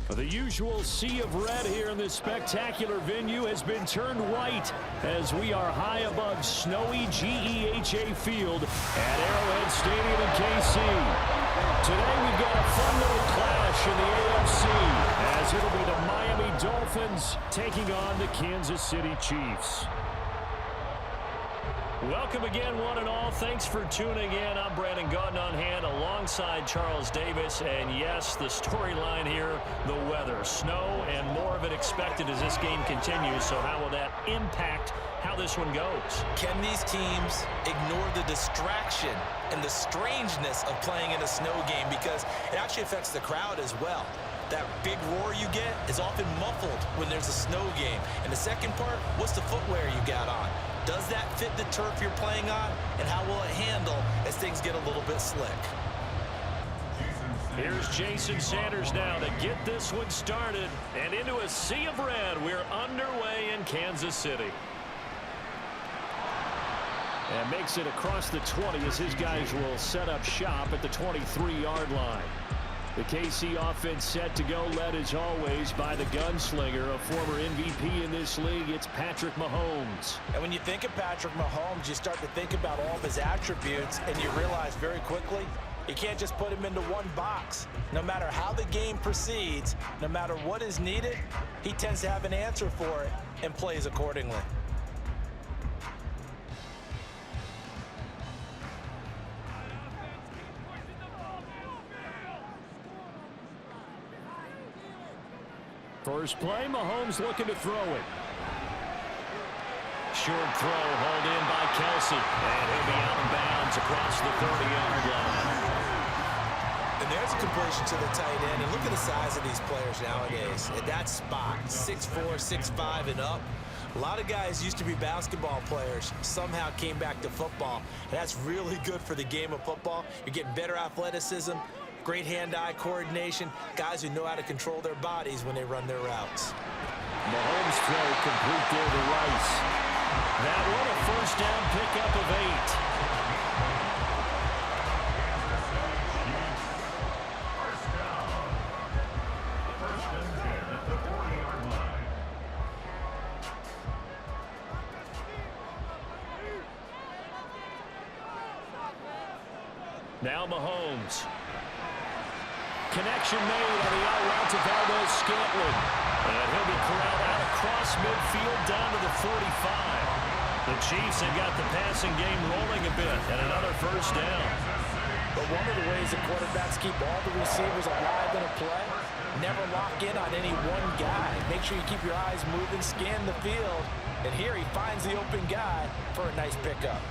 The usual sea of red here in this spectacular venue has been turned white as we are high above snowy GEHA Field at Arrowhead Stadium in KC. Today we've got a fun little clash in the AFC as it'll be the Miami Dolphins taking on the Kansas City Chiefs. Welcome again, one and all. Thanks for tuning in. I'm Brandon Gaudin on hand alongside Charles Davis. And yes, the storyline here, the weather. Snow and more of it expected as this game continues. So how will that impact how this one goes? Can these teams ignore the distraction and the strangeness of playing in a snow game? Because it actually affects the crowd as well. That big roar you get is often muffled when there's a snow game. And the second part, what's the footwear you got on? Does that fit the turf you're playing on? And how will it handle as things get a little bit slick? Here's Jason Sanders now to get this one started. And into a sea of red, we're underway in Kansas City. And makes it across the 20 as his guys will set up shop at the 23-yard line. The KC offense set to go, led as always by the gunslinger, a former MVP in this league. It's Patrick Mahomes. And when you think of Patrick Mahomes, you start to think about all of his attributes, and you realize very quickly you can't just put him into one box. No matter how the game proceeds, no matter what is needed, he tends to have an answer for it and plays accordingly. First play, Mahomes looking to throw it. Short throw, hauled in by Kelsey. And he'll be out of bounds across the 30-yard line. And there's a completion to the tight end. And look at the size of these players nowadays. At that spot, 6'4", 6'5", and up. A lot of guys used to be basketball players, somehow came back to football. And that's really good for the game of football. You're getting better athleticism, great hand-eye coordination, guys who know how to control their bodies when they run their routes. Mahomes throw complete there to Rice. That one a first down pickup of 8. Now Mahomes. Connection made on the out route to Valdez-Scantling. And he'll be corralled out across midfield down to the 45. The Chiefs have got the passing game rolling a bit, and another first down. But one of the ways that quarterbacks keep all the receivers alive in a play, never lock in on any one guy. Make sure you keep your eyes moving, scan the field. And here he finds the open guy for a nice pickup.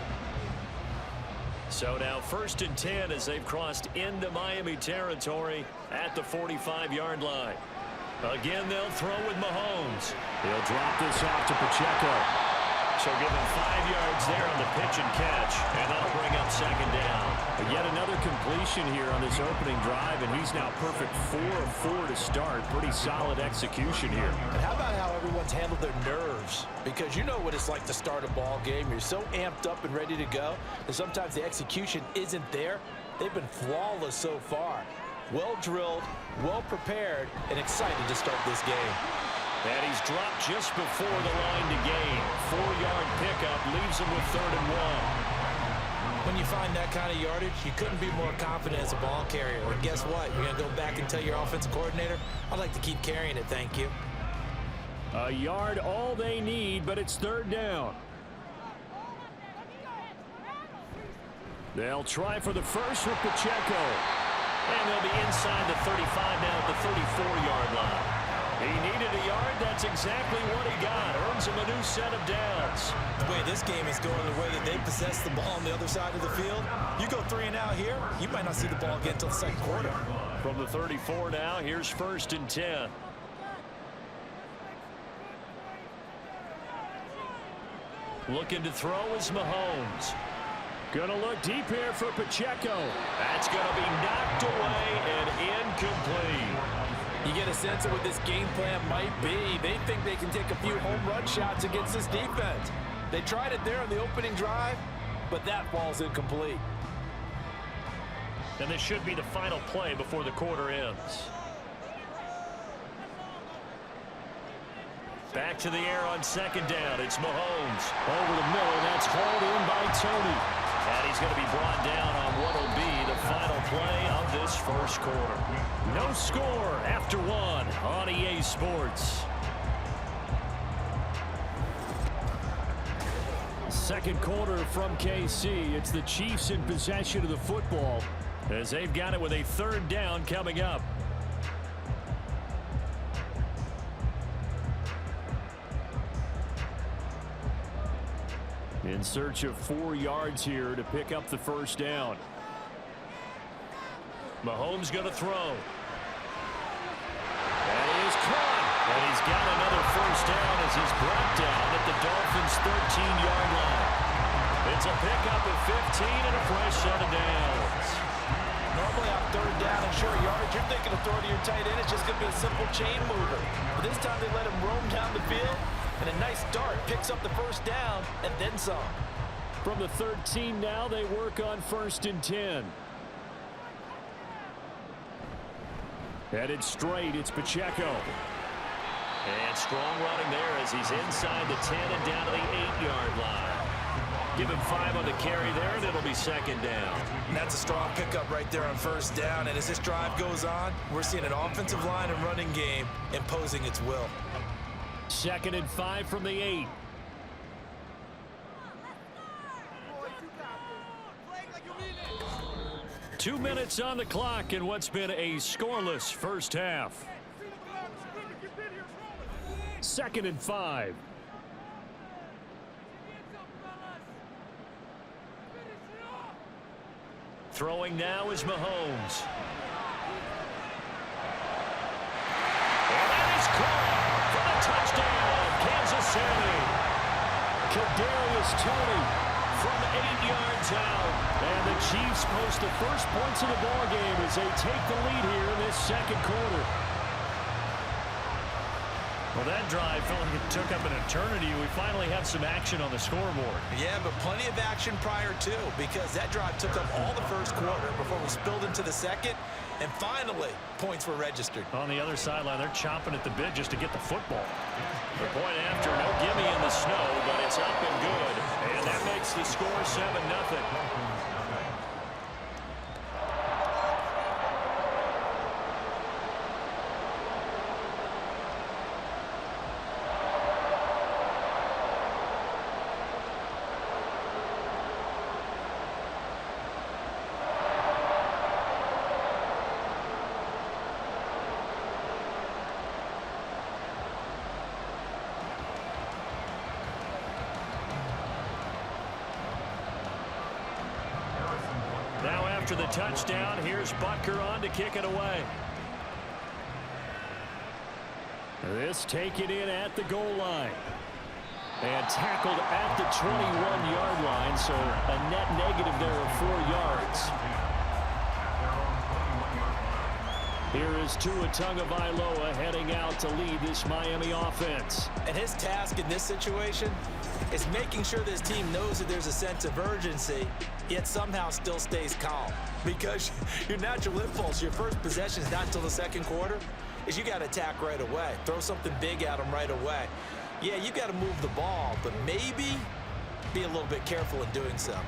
So now 1st and 10 as they've crossed into Miami territory at the 45-yard line. Again, they'll throw with Mahomes. He'll drop this off to Pacheco. So give him 5 yards there on the pitch and catch, and that'll bring up 2nd down. But yet another completion here on this opening drive, and he's now perfect 4 of 4 to start. Pretty solid execution here. And how about how everyone's handled their nerves? Because you know what it's like to start a ball game. You're so amped up and ready to go that sometimes the execution isn't there. They've been flawless so far. Well drilled, well prepared, and excited to start this game. And he's dropped just before the line to gain. 4-yard pickup leaves him with 3rd and 1. When you find that kind of yardage, you couldn't be more confident as a ball carrier. And guess what? You're going to go back and tell your offensive coordinator, I'd like to keep carrying it, thank you. A yard all they need, but it's 3rd down. They'll try for the first with Pacheco. And they'll be inside the 35 now at the 34-yard line. He needed a yard. That's exactly what he got. Earns him a new set of downs. The way this game is going, the way that they possess the ball on the other side of the field, you go 3 and out here, you might not see the ball again until the 2nd quarter. From the 34 now, here's 1st and 10. Looking to throw is Mahomes. Gonna look deep here for Pacheco. That's gonna be knocked away and incomplete. You get a sense of what this game plan might be. They think they can take a few home run shots against this defense. They tried it there on the opening drive, but that falls incomplete. And this should be the final play before the quarter ends. Back to the air on second down. It's Mahomes. Over the middle. That's hauled in by Tony. And he's going to be brought down on what will be the final play of this first quarter. No score after one on EA Sports. Second quarter from KC. It's the Chiefs in possession of the football as they've got it with a third down coming up. In search of 4 yards here to pick up the first down. Mahomes going to throw. And he is caught. And he's got another first down as he's brought down at the Dolphins' 13-yard line. It's a pickup at 15 and a fresh set of downs. Normally on third down and short yardage, you're thinking of throwing to your tight end. It's just going to be a simple chain mover. But this time they let him roam down the field. And a nice start, picks up the first down, and then some. From the 13 now, they work on 1st and 10. Headed straight, it's Pacheco. And strong running there as he's inside the 10 and down to the 8-yard line. Give him 5 on the carry there, and it'll be second down. That's a strong pickup right there on first down. And as this drive goes on, we're seeing an offensive line and running game imposing its will. 2nd and 5 from the 8. Two minutes on the clock in what's been a scoreless first half. 2nd and 5. Throwing now is Mahomes. And that is caught. Touchdown, Kansas City. Kadarius Toney from 8 yards out. And the Chiefs post the first points of the ballgame as they take the lead here in this second quarter. Well, that drive felt like it took up an eternity. We finally have some action on the scoreboard. Yeah, but plenty of action prior to, because that drive took up all the first quarter before we spilled into the second. And finally, points were registered. On the other sideline, they're chomping at the bit just to get the football. The point after, no gimme in the snow, but it's up and good. And that makes the score 7-0. Now after the touchdown, here's Butker on to kick it away. This taken in at the goal line. And tackled at the 21-yard line, so a net negative there of 4 yards. Here is Tua Tagovailoa heading out to lead this Miami offense. And his task in this situation is making sure this team knows that there's a sense of urgency, yet somehow still stays calm. Because your natural impulse, your first possession is not until the second quarter, is you got to attack right away. Throw something big at them right away. Yeah, you got to move the ball, but maybe be a little bit careful in doing so.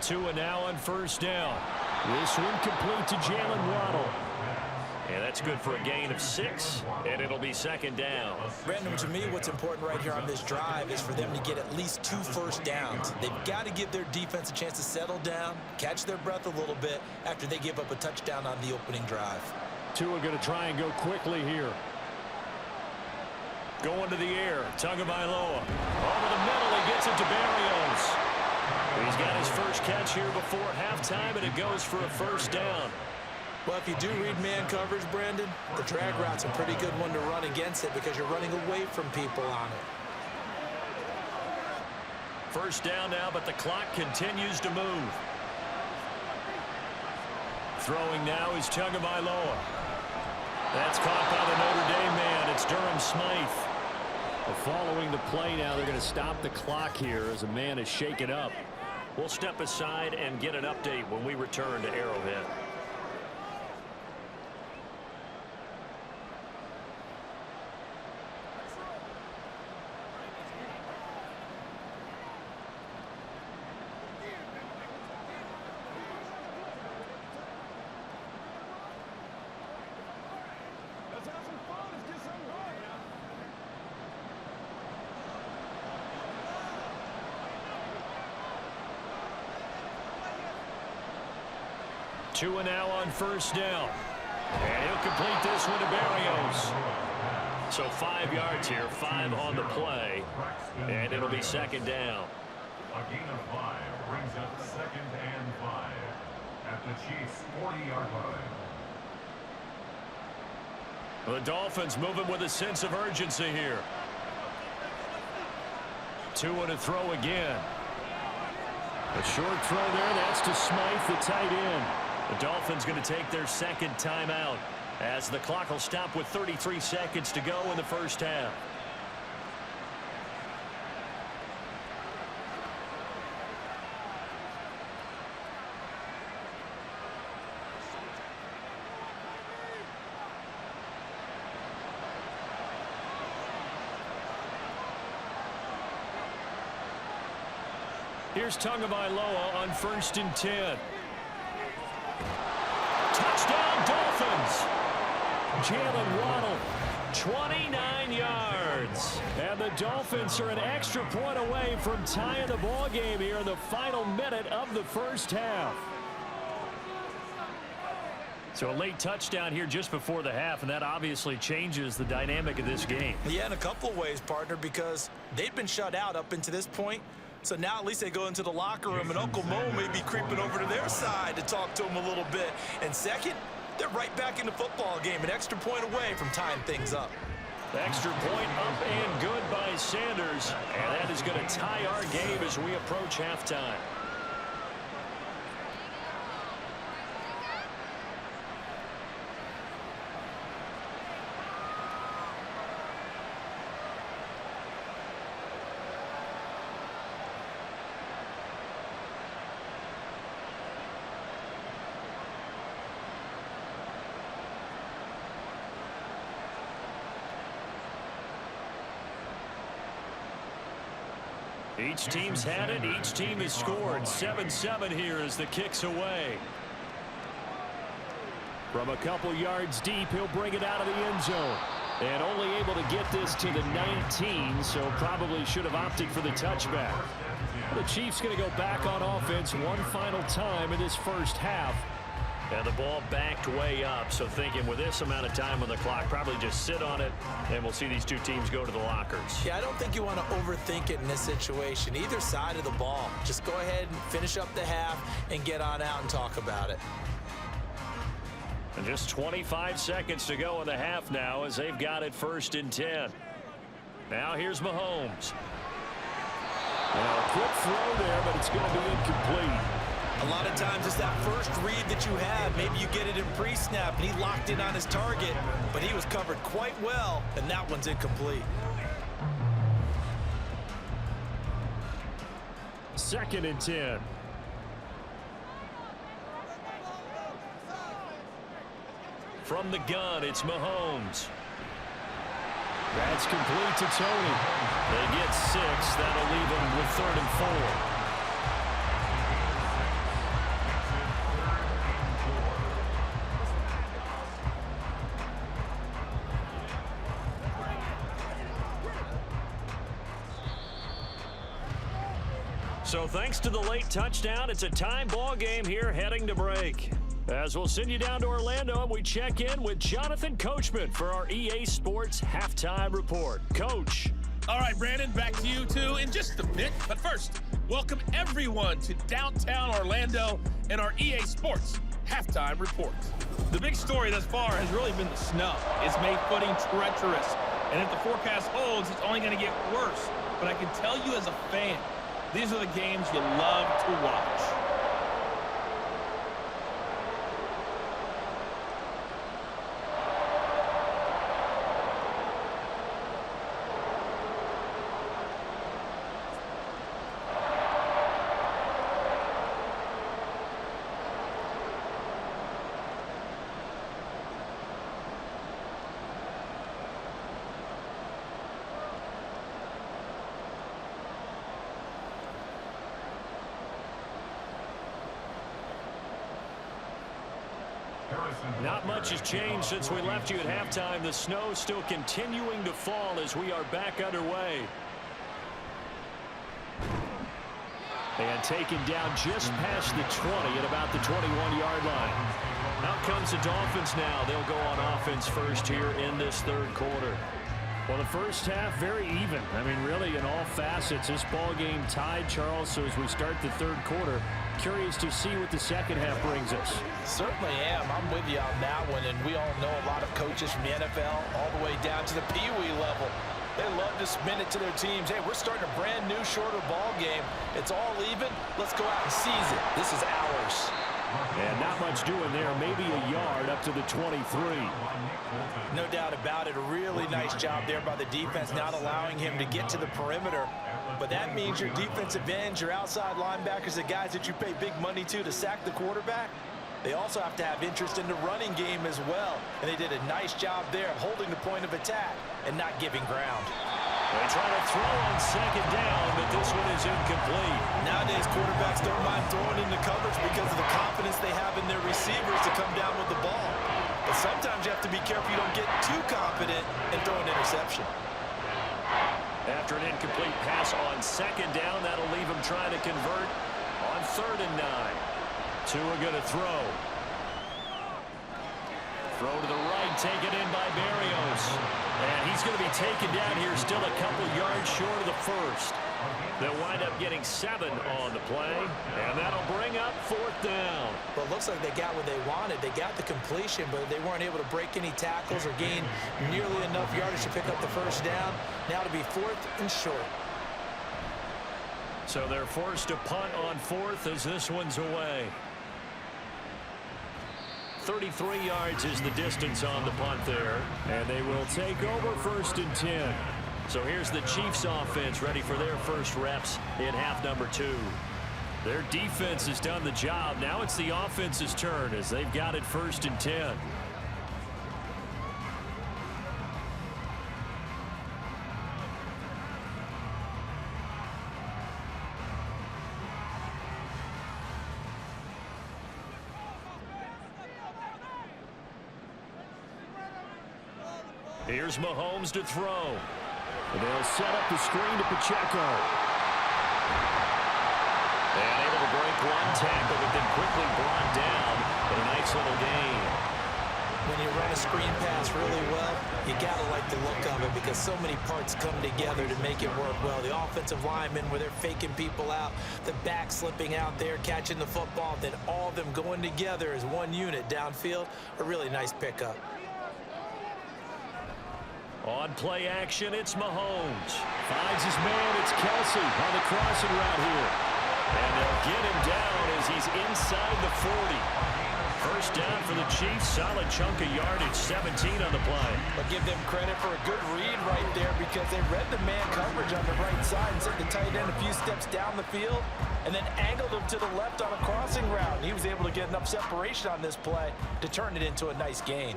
Tua now on first down. This one complete to Jalen Waddle. And that's good for a gain of 6, and it'll be second down. Brandon, to me, what's important right here on this drive is for them to get at least 2 first downs. They've got to give their defense a chance to settle down, catch their breath a little bit after they give up a touchdown on the opening drive. Tua going to try and go quickly here. Going to the air, Tagovailoa. Over the middle, he gets it to Barrios. He's got his first catch here before halftime, and it goes for a first down. Well, if you do read man coverage, Brandon, the drag route's a pretty good one to run against it because you're running away from people on it. First down now, but the clock continues to move. Throwing now is Tagovailoa. That's caught by the Notre Dame man. It's Durham Smythe. Following the play now, they're going to stop the clock here as a man is shaken up. We'll step aside and get an update when we return to Arrowhead. Two and now on first down. And he'll complete this one to Barrios. So 5 yards here, 5 on the play. And it'll be second down. A gain of 5 brings up 2nd and 5 at the Chiefs' 40-yard line. The Dolphins moving with a sense of urgency here. 2 and a throw again. A short throw there. That's to Smythe, the tight end. The Dolphins going to take their second timeout as the clock will stop with 33 seconds to go in the first half. Here's Tagovailoa on 1st and 10. Touchdown, Dolphins. Jalen Waddle, 29 yards. And the Dolphins are an extra point away from tying the ball game here in the final minute of the first half. So a late touchdown here just before the half, and that obviously changes the dynamic of this game. Yeah, in a couple of ways, partner, because they've been shut out up until this point. So now at least they go into the locker room, and Uncle Mo may be creeping over to their side to talk to him a little bit. And second, they're right back in the football game, an extra point away from tying things up. The extra point up and good by Sanders. And that is going to tie our game as we approach halftime. Each team's had it. Each team has scored. 7-7 here as the kick's away. From a couple yards deep, he'll bring it out of the end zone. And only able to get this to the 19, so probably should have opted for the touchback. The Chiefs going to go back on offense one final time in this first half. And the ball backed way up, so thinking with this amount of time on the clock, probably just sit on it, and we'll see these two teams go to the lockers. Yeah, I don't think you want to overthink it in this situation. Either side of the ball. Just go ahead and finish up the half and get on out and talk about it. And just 25 seconds to go in the half now as they've got it 1st and 10. Now here's Mahomes. Well, a quick throw there, but it's going to be incomplete. A lot of times it's that first read that you have. Maybe you get it in pre-snap, and he locked in on his target, but he was covered quite well, and that one's incomplete. 2nd and 10. From the gun, it's Mahomes. That's complete to Tony. They get 6. That'll leave them with 3rd and 4. So thanks to the late touchdown, it's a time ball game here heading to break. As we'll send you down to Orlando, and we check in with Jonathan Coachman for our EA Sports Halftime Report. Coach. All right, Brandon, back to you two in just a bit. But first, welcome everyone to downtown Orlando and our EA Sports Halftime Report. The big story thus far has really been the snow. It's made footing treacherous, and if the forecast holds, it's only going to get worse. But I can tell you as a fan, these are the games you love to watch. Not much has changed since we left you at halftime. The snow still continuing to fall as we are back underway. And taken down just past the 20 at about the 21-yard line. Out comes the Dolphins now. They'll go on offense first here in this third quarter. Well, the first half, very even. I mean, really, in all facets, this ball game tied, Charles. So as we start the third quarter, curious to see what the second half brings us. Certainly am. I'm with you on that one. And we all know a lot of coaches from the NFL all the way down to the Pee Wee level. They love to spin it to their teams. Hey, we're starting a brand new, shorter ball game. It's all even. Let's go out and seize it. This is ours. And not much doing there. Maybe a yard up to the 23. No doubt about it. A really nice job there by the defense, not allowing him to get to the perimeter. But that means your defensive ends, your outside linebackers, the guys that you pay big money to sack the quarterback, they also have to have interest in the running game as well. And they did a nice job there of holding the point of attack and not giving ground. They try to throw on second down, but this one is incomplete. Nowadays, quarterbacks don't mind throwing into coverage because of the confidence they have in their receivers to come down with the ball. But sometimes you have to be careful you don't get too confident and throw an interception. After an incomplete pass on second down, that'll leave him trying to convert on 3rd and 9. Tua going to throw. Throw to the right, taken in by Berrios. And he's going to be taken down here, still a couple yards short of the first. They'll wind up getting 7 on the play, and that'll bring up 4th down. Well, it looks like they got what they wanted. They got the completion, but they weren't able to break any tackles or gain nearly enough yardage to pick up the first down. Now to be 4th and short. So they're forced to punt on 4th as this one's away. 33 yards is the distance on the punt there, and they will take over 1st and 10. So here's the Chiefs offense ready for their first reps in half number 2. Their defense has done the job. Now it's the offense's turn as they've got it 1st and 10. Here's Mahomes to throw. And they'll set up the screen to Pacheco. And able to break one tackle, but then quickly brought down. But a nice little gain. When you run a screen pass really well, you got to like the look of it because so many parts come together to make it work well. The offensive linemen, where they're faking people out, the back slipping out there, catching the football, then all of them going together as one unit downfield. A really nice pickup. On play action, it's Mahomes. Finds his man, it's Kelsey on the crossing route here. And they'll get him down as he's inside the 40. First down for the Chiefs, solid chunk of yardage, 17 on the play. But give them credit for a good read right there because they read the man coverage on the right side and sent the tight end a few steps down the field and then angled him to the left on a crossing route. And he was able to get enough separation on this play to turn it into a nice gain.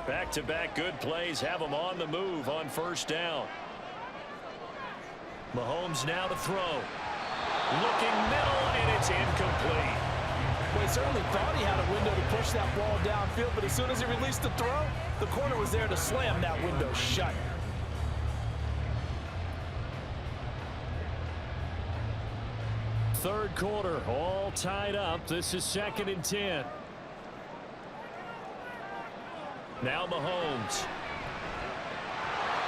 Back-to-back good plays have them on the move on first down. Mahomes now to throw. Looking middle, and it's incomplete. Well, he certainly thought he had a window to push that ball downfield, but as soon as he released the throw, the corner was there to slam that window shut. Third quarter, all tied up. This is 2nd and 10. Now Mahomes.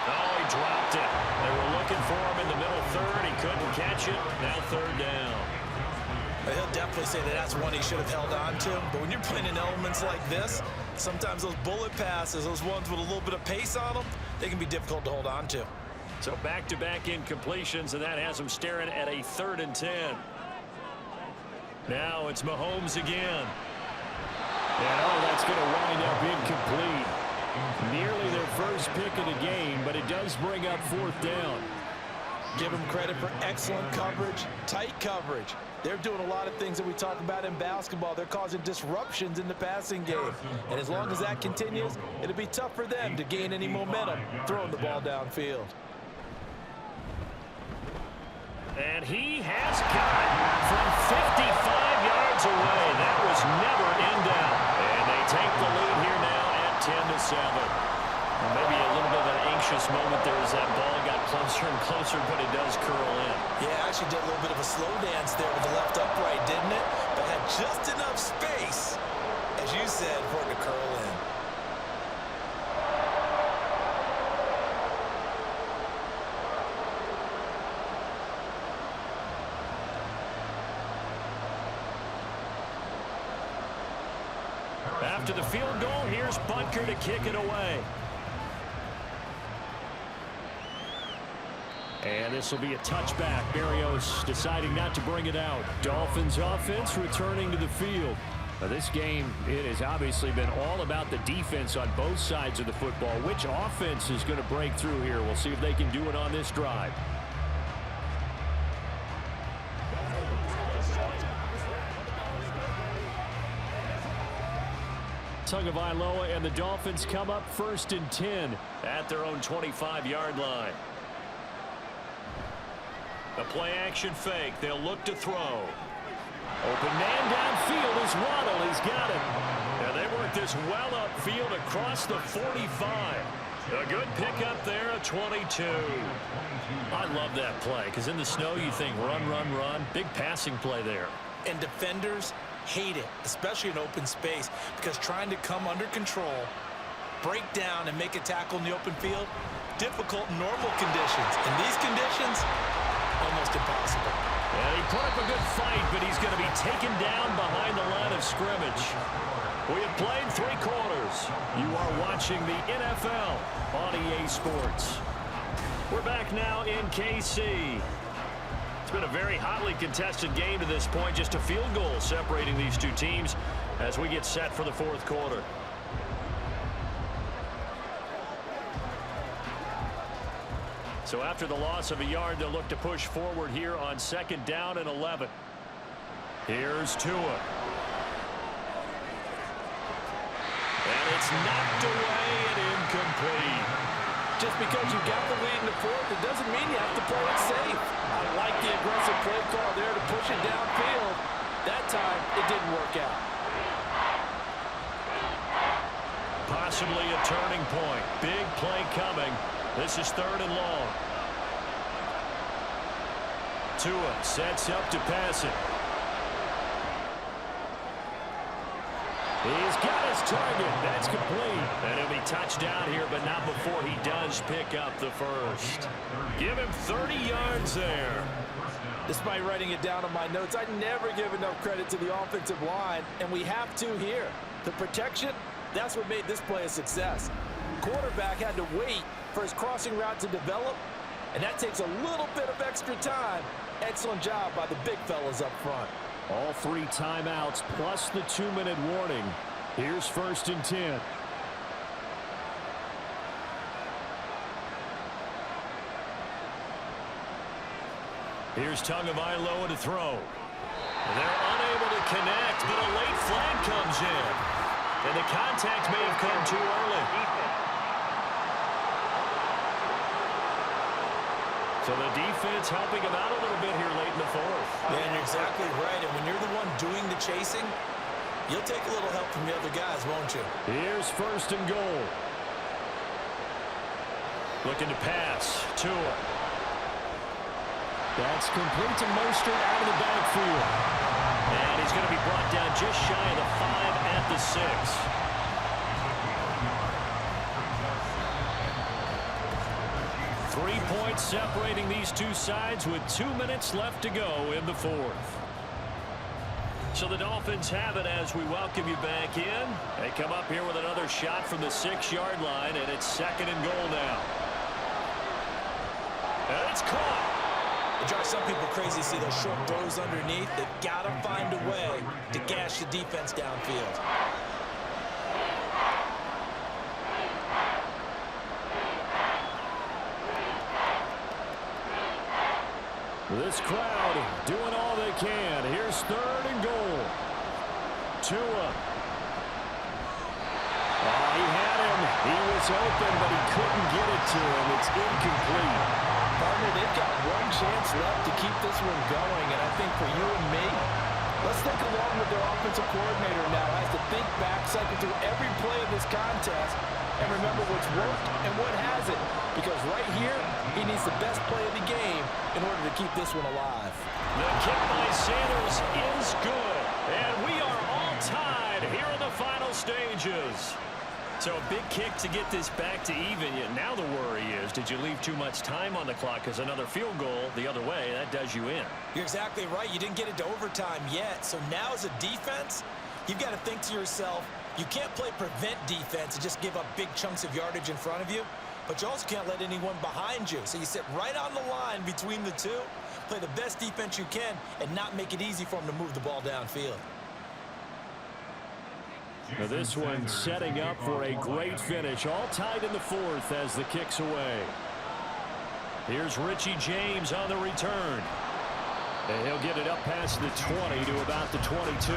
Oh, he dropped it. They were looking for him in the middle 3rd. He couldn't catch it. Now 3rd down. He'll definitely say that that's one he should have held on to. But when you're playing in elements like this, sometimes those bullet passes, those ones with a little bit of pace on them, they can be difficult to hold on to. So back-to-back incompletions, and that has them staring at a 3rd and 10. Now it's Mahomes again. And that's going to wind up incomplete. Nearly their first pick of the game, but it does bring up 4th down. Give them credit for excellent coverage, tight coverage. They're doing a lot of things that we talk about in basketball. They're causing disruptions in the passing game. And as long as that continues, it'll be tough for them to gain any momentum throwing the ball downfield. And he has got from 55 yards away. That was never in doubt. And they take the lead here Well, maybe a little bit of an anxious moment there as that ball got closer and closer, but it does curl in. Yeah, actually did a little bit of a slow dance there with the left upright, didn't it? But had just enough space, as you said, for it to curl in. After the field goal, here's Butker to kick it away. And this will be a touchback. Berrios deciding not to bring it out. Dolphins offense returning to the field. Now this game, it has obviously been all about the defense on both sides of the football. Which offense is going to break through here? We'll see if they can do it on this drive. Tagovailoa and the Dolphins come up 1st and 10 at their own 25-yard line. The play action fake. They'll look to throw. Open man downfield is Waddle. He's got it. And they work this well upfield across the 45. A good pickup there at 22. I love that play because in the snow you think run, run, run. Big passing play there. And defenders hate it, especially in open space, because trying to come under control, break down, and make a tackle in the open field, difficult in normal conditions. In these conditions, almost impossible. And he put up a good fight, but he's going to be taken down behind the line of scrimmage. We have played 3 quarters. You are watching the NFL on EA Sports. We're back now in KC. It's been a very hotly contested game to this point. Just a field goal separating these two teams as we get set for the 4th quarter. So after the loss of a yard, they'll look to push forward here on 2nd down and 11. Here's Tua. And it's knocked away and incomplete. Just because you got the lead in the 4th, it doesn't mean you have to play it safe. I like the aggressive play call there to push it downfield. That time, it didn't work out. Possibly a turning point. Big play coming. This is 3rd and long. Tua sets up to pass it. He's got his target. That's complete. And he'll be touched down here, but not before he does pick up the first. Give him 30 yards there. Despite writing it down on my notes, I never give enough credit to the offensive line, and we have to here. The protection, that's what made this play a success. Quarterback had to wait for his crossing route to develop, and that takes a little bit of extra time. Excellent job by the big fellas up front. All 3 timeouts plus the 2-minute warning. Here's 1st and 10. Here's Tagovailoa to throw. They're unable to connect, but a late flag comes in. And the contact may have come too early. So the defense helping him out a little bit here late in the 4th. Yeah, and you're exactly right. And when you're the one doing the chasing, you'll take a little help from the other guys, won't you? Here's 1st and goal. Looking to pass. Tua. That's complete to Mostert out of the backfield. And he's going to be brought down just shy of the 5 at the 6. 3 points separating these two sides with 2 minutes left to go in the 4th. So the Dolphins have it as we welcome you back in. They come up here with another shot from the 6-yard line, and it's 2nd and goal now. And it's caught. It drives some people crazy to see those short throws underneath. They've got to find a way to gash the defense downfield. This crowd doing all they can. Here's 3rd and goal. Tua. Oh, he had him. He was open, but he couldn't get it to him. It's incomplete. Partner, they've got one chance left to keep this one going, and I think for you and me, Let's think along with their offensive coordinator now. Has to think back, cycle through every play of this contest, and remember what's worked and what hasn't. Because right here, he needs the best play of the game in order to keep this one alive. The kick by Sanders is good. And we are all tied here in the final stages. So a big kick to get this back to even. Yet now the worry is, did you leave too much time on the clock? Because another field goal the other way, that does you in. You're exactly right. You didn't get it to overtime yet. So now as a defense, you've got to think to yourself, you can't play prevent defense and just give up big chunks of yardage in front of you. But you also can't let anyone behind you. So you sit right on the line between the two, play the best defense you can, and not make it easy for them to move the ball downfield. Now this one setting up for a great finish. All tied in the fourth as the kick's away. Here's Richie James on the return. And he'll get it up past the 20 to about the 22.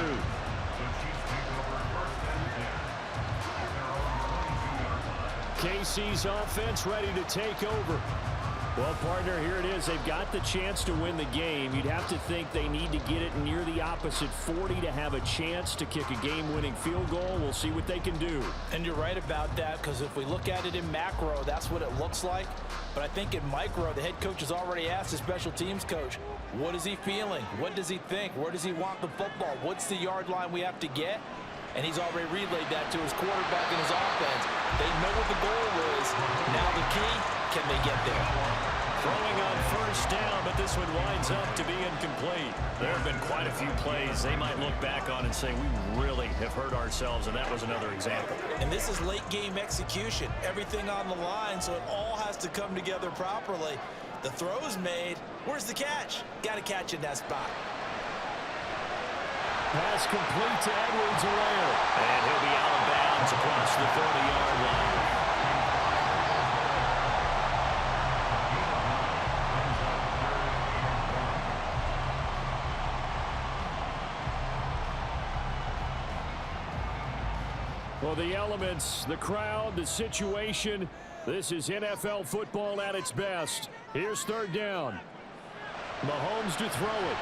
KC's offense ready to take over. Well, partner, here it is. They've got the chance to win the game. You'd have to think they need to get it near the opposite 40 to have a chance to kick a game-winning field goal. We'll see what they can do. And you're right about that, because if we look at it in macro, that's what it looks like. But I think in micro, the head coach has already asked the special teams coach, what is he feeling? What does he think? Where does he want the football? What's the yard line we have to get? And he's already relayed that to his quarterback and his offense. They know what the goal is. Now the key, can they get there? Throwing on first down, but this one winds up to be incomplete. There have been quite a few plays they might look back on and say, we really have hurt ourselves, and that was another example. And this is late game execution. Everything on the line, so it all has to come together properly. The throw's made. Where's the catch? Got to catch in that spot. Pass complete to Edwards-Helaire. And he'll be out of bounds across the 30-yard line. Well, the elements, the crowd, the situation, this is NFL football at its best. Here's third down. Mahomes to throw it.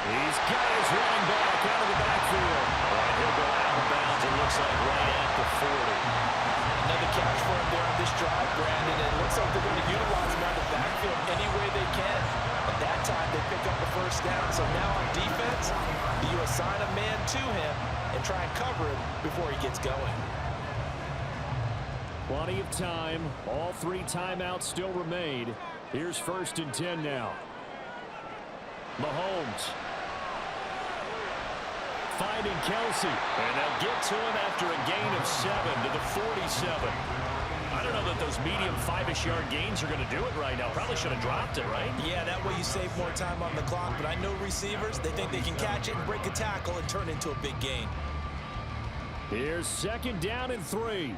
He's got his running back out of the backfield. And he'll go out of bounds, it looks like right at the 40. Another catch for him there on this drive, Brandon. And it looks like they're going to utilize him out of the backfield any way they can. But that time they pick up the first down. So now on defense, you assign a man to him and try and cover him before he gets going. Plenty of time. All three timeouts still remain. Here's 1st and 10 now. Mahomes. Finding Kelsey. And they'll get to him after a gain of 7 to the 47. I don't know that those medium 5-ish yard gains are going to do it right now. Probably should have dropped it, right? Yeah, that way you save more time on the clock. But I know receivers, they think they can catch it and break a tackle and turn it into a big gain. Here's 2nd down and 3.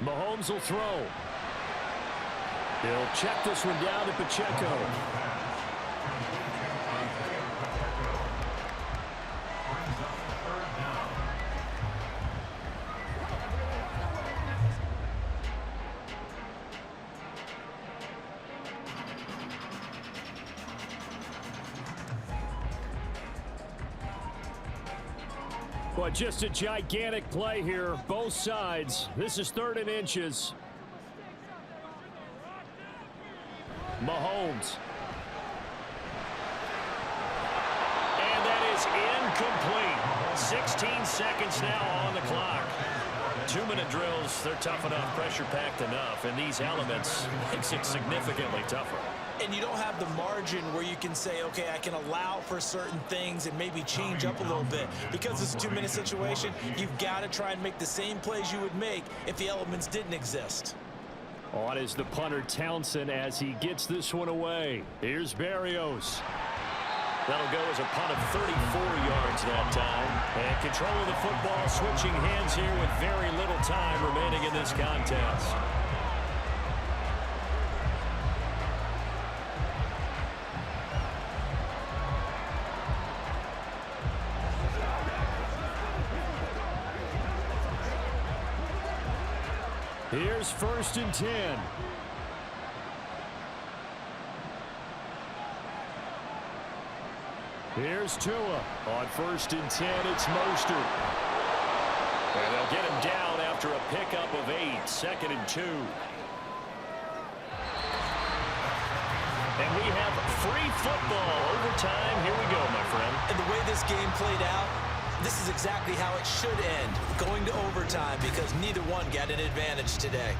Mahomes will throw. He'll check this one down to Pacheco. But just a gigantic play here, both sides. This is 3rd and inches. Mahomes. And that is incomplete. 16 seconds now on the clock. 2-minute drills, they're tough enough, pressure-packed enough, and these elements makes it significantly tougher. And you don't have the margin where you can say, okay, I can allow for certain things and maybe change up a little bit. Because it's a 2-minute situation, you've got to try and make the same plays you would make if the elements didn't exist. On is the punter Townsend as he gets this one away. Here's Berrios. That'll go as a punt of 34 yards that time. And control of the football switching hands here with very little time remaining in this contest. Here's 1st and 10. Here's Tua. On 1st and 10, it's Mostert. And they'll get him down after a pickup of 8, 2nd and 2. And we have free football overtime. Here we go, my friend. And the way this game played out, this is exactly how it should end, going to overtime, because neither one got an advantage today.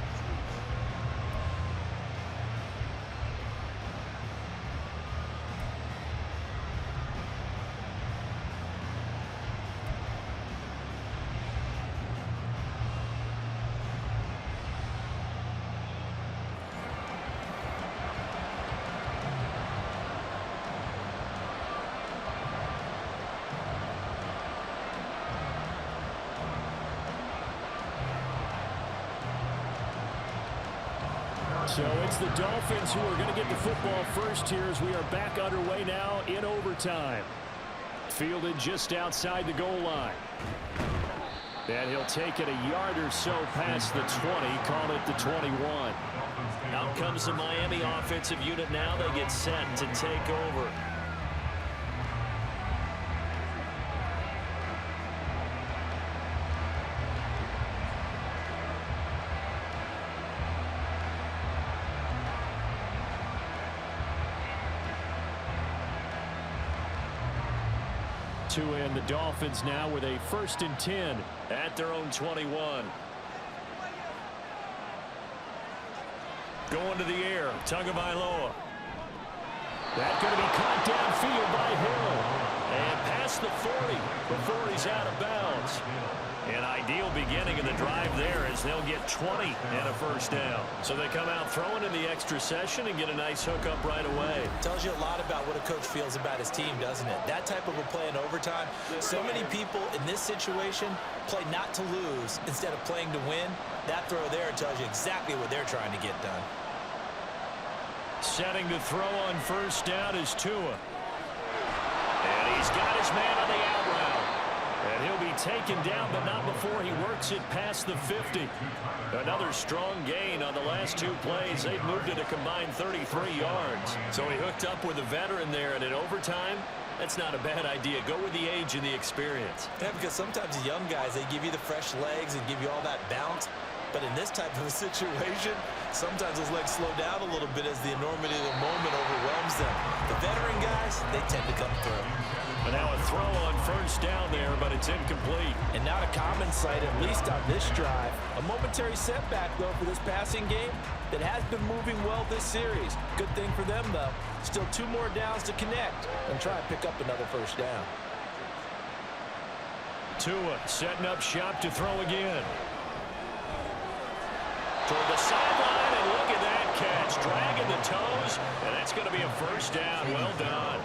So it's the Dolphins who are going to get the football first here as we are back underway now in overtime. Fielded just outside the goal line. And he'll take it a yard or so past the 20, call it the 21. Out comes the Miami offensive unit now. They get set to take over. And the Dolphins now with a 1st and 10 at their own 21. Going to the air, Tagovailoa. That's going to be caught downfield by Hill. And past the 40 before he's out of bounds. An ideal beginning of the drive there as they'll get 20 and a 1st down. So they come out throwing in the extra session and get a nice hookup right away. Tells you a lot about what a coach feels about his team, doesn't it? That type of a play in overtime. So many people in this situation play not to lose instead of playing to win. That throw there tells you exactly what they're trying to get done. Setting to throw on 1st down is Tua. And he's got his man on the out route. And he'll be taken down, but not before he works it past the 50. Another strong gain on the last 2 plays. They've moved it a combined 33 yards. So he hooked up with a veteran there, and in overtime, that's not a bad idea. Go with the age and the experience. Yeah, because sometimes the young guys, they give you the fresh legs and give you all that bounce. But in this type of a situation, sometimes those legs slow down a little bit as the enormity of the moment overwhelms them. The veteran guys, they tend to come through. But now a throw on 1st down there, but it's incomplete. And not a common sight, at least on this drive. A momentary setback, though, for this passing game that has been moving well this series. Good thing for them, though. Still 2 more downs to connect and try and pick up another 1st down. Tua setting up shop to throw again. Toward the sideline, and look at that catch. Dragging the toes, and that's going to be a 1st down. Well done.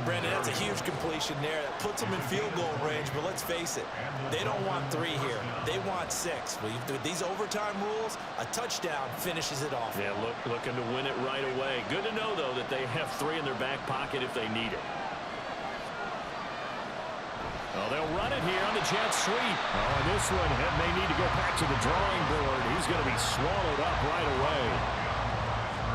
Brandon, that's a huge completion there. That puts them in field goal range, but let's face it, they don't want 3 here. They want 6. With these overtime rules, a touchdown finishes it off. Yeah, looking to win it right away. Good to know, though, that they have 3 in their back pocket if they need it. Oh, they'll run it here on the jet sweep. Oh, and this one may need to go back to the drawing board. He's going to be swallowed up right away.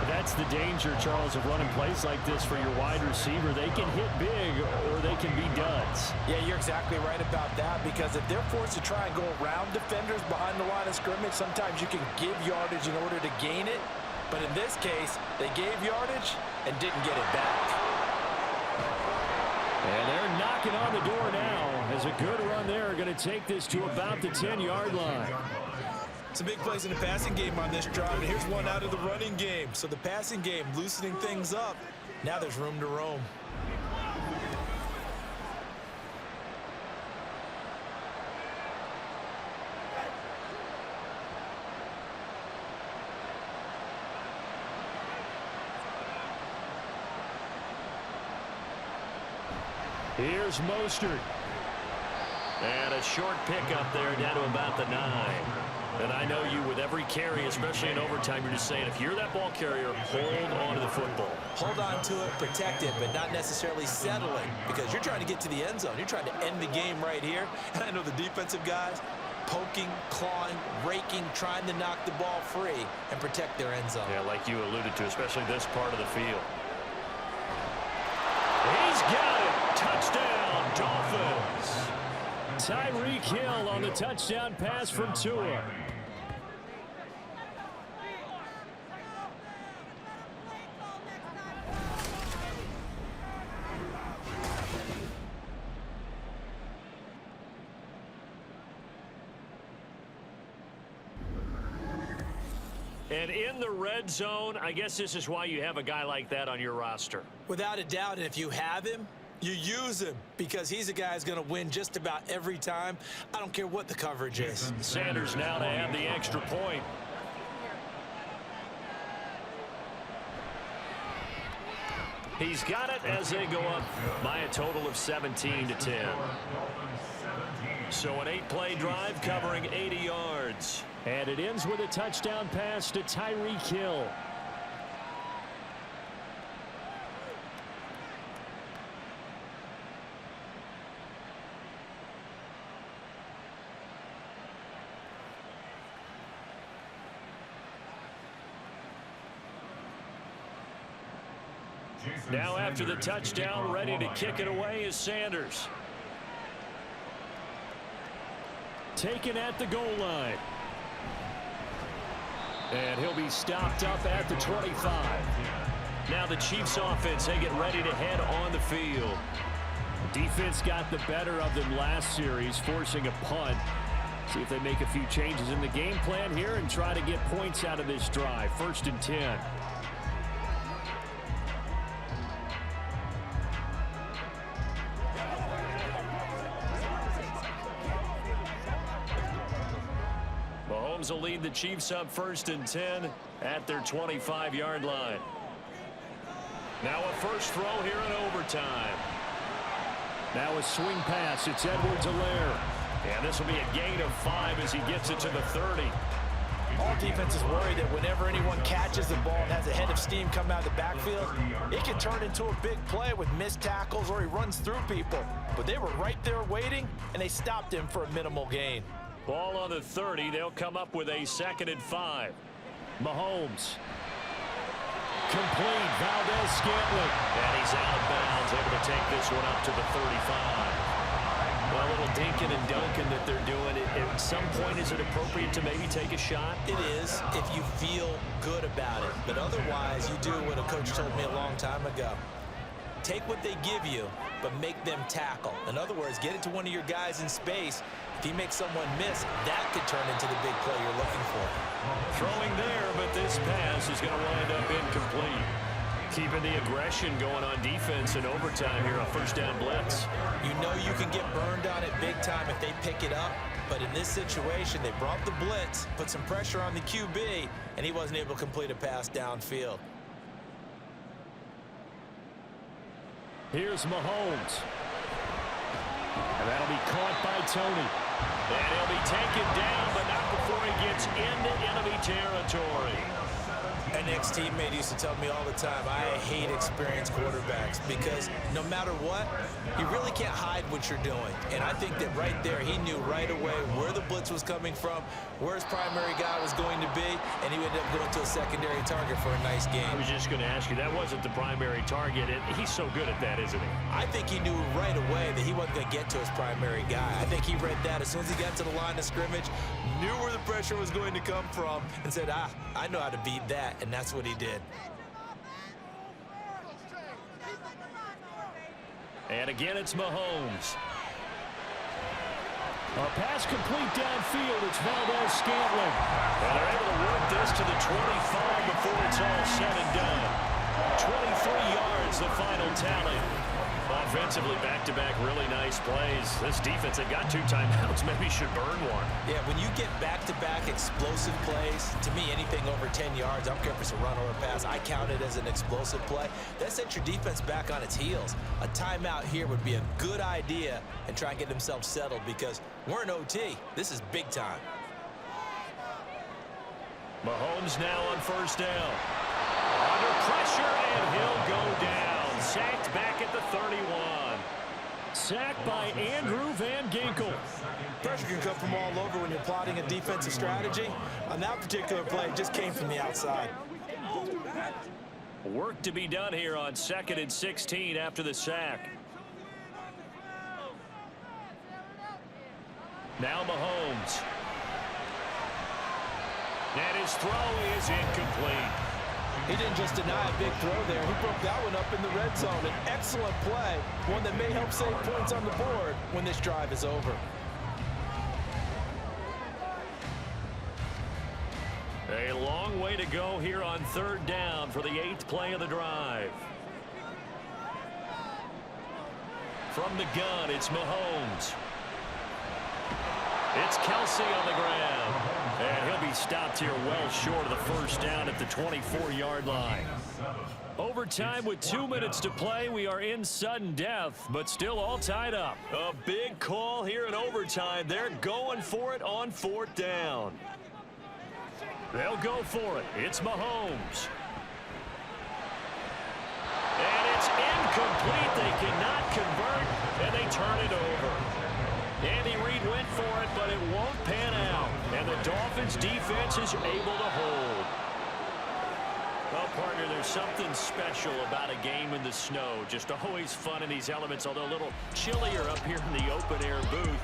That's the danger, Charles, of running plays like this for your wide receiver. They can hit big or they can be duds. Yeah, you're exactly right about that, because if they're forced to try and go around defenders behind the line of scrimmage, sometimes you can give yardage in order to gain it. But in this case, they gave yardage and didn't get it back. And they're knocking on the door now as a good run there. Going to take this to about the 10-yard line. Some big plays in the passing game on this drive, and here's one out of the running game. So the passing game loosening things up. Now there's room to roam. Here's Mostert. And a short pickup there down to about the 9. And I know you, with every carry, especially in overtime, you're just saying, if you're that ball carrier, hold on to the football. Hold on to it, protect it, but not necessarily settle it, because you're trying to get to the end zone. You're trying to end the game right here. And I know the defensive guys poking, clawing, raking, trying to knock the ball free and protect their end zone. Yeah, like you alluded to, especially this part of the field. He's got it. Dolphins. Tyreek Hill on the touchdown pass from Tua. And in the red zone, I guess this is why you have a guy like that on your roster. Without a doubt, and if you have him, you use him because he's a guy who's going to win just about every time. I don't care what the coverage is. Sanders now to have the extra point. He's got it as they go up by a total of 17-10. So an 8-play drive covering 80 yards. And it ends with a touchdown pass to Tyreek Hill. Now after the touchdown, ready to kick it away is Sanders. Taken at the goal line. And he'll be stopped up at the 25. Now the Chiefs offense, they get ready to head on the field. Defense got the better of them last series, forcing a punt. See if they make a few changes in the game plan here and try to get points out of this drive. 1st and 10. Mahomes will lead the Chiefs up 1st and 10 at their 25-yard line. Now a first throw here in overtime. Now a swing pass. It's Edwards-Helaire. And this will be a gain of 5 as he gets it to the 30. All defense is worried that whenever anyone catches the ball and has a head of steam come out of the backfield, it can turn into a big play with missed tackles or he runs through people. But they were right there waiting, and they stopped him for a minimal gain. Ball on the 30. They'll come up with a 2nd and 5. Mahomes. Complete. Valdez-Scantling. And he's out of bounds, able to take this one up to the 35. Well, a little dinking and dunking that they're doing. At some point, is it appropriate to maybe take a shot? It is if you feel good about it. But otherwise, you do what a coach told me a long time ago. Take what they give you, but make them tackle. In other words, get it to one of your guys in space. If he makes someone miss, that could turn into the big play you're looking for. Throwing there, but this pass is going to wind up incomplete. Keeping the aggression going on defense in overtime here on 1st down blitz. You know you can get burned on it big time if they pick it up. But in this situation, they brought the blitz, put some pressure on the QB, and he wasn't able to complete a pass downfield. Here's Mahomes. And that'll be caught by Tony. And he'll be taken down, but not before he gets into enemy territory. An ex-teammate used to tell me all the time, I hate experienced quarterbacks because no matter what, you really can't hide what you're doing. And I think that right there, he knew right away where the blitz was coming from, where his primary guy was going to be, and he ended up going to a secondary target for a nice game. I was just going to ask you, that wasn't the primary target, and he's so good at that, isn't he? I think he knew right away that he wasn't going to get to his primary guy. I think he read that as soon as he got to the line of scrimmage, knew where the pressure was going to come from, and said, I know how to beat that. And that's what he did. And again, it's Mahomes. A pass complete downfield. It's Valdez-Scantling. And they're able to work this to the 25 before it's all said and done. 23 yards, the final tally. Offensively, back-to-back really nice plays. This defense, they've got 2 timeouts. Maybe should burn one. Yeah, when you get back-to-back explosive plays, to me, anything over 10 yards, I don't care if it's a run or a pass, I count it as an explosive play. That sets your defense back on its heels. A timeout here would be a good idea and try and get themselves settled because we're in OT. This is big time. Mahomes now on 1st down. Under pressure, and he'll go down. Sacked back at the 31. Sacked by Andrew Van Ginkel. Pressure can come from all over when you're plotting a defensive strategy. On that particular play, it just came from the outside. Work to be done here on 2nd and 16 after the sack. Now Mahomes. And his throw is incomplete. He didn't just deny a big throw there. He broke that one up in the red zone. An excellent play, one that may help save points on the board when this drive is over. A long way to go here on third down for the 8th play of the drive. From the gun, it's Mahomes. It's Kelsey on the ground. And he'll be stopped here well short of the first down at the 24-yard line. Overtime with 2 minutes to play. We are in sudden death, but still all tied up. A big call here in overtime. They're going for it on 4th down. They'll go for it. It's Mahomes. And it's incomplete. They cannot convert, and they turn it over. Andy Reid went for it, but it won't pan out. And the Dolphins defense is able to hold. Well, partner, there's something special about a game in the snow. Just always fun in these elements, although a little chillier up here in the open-air booth.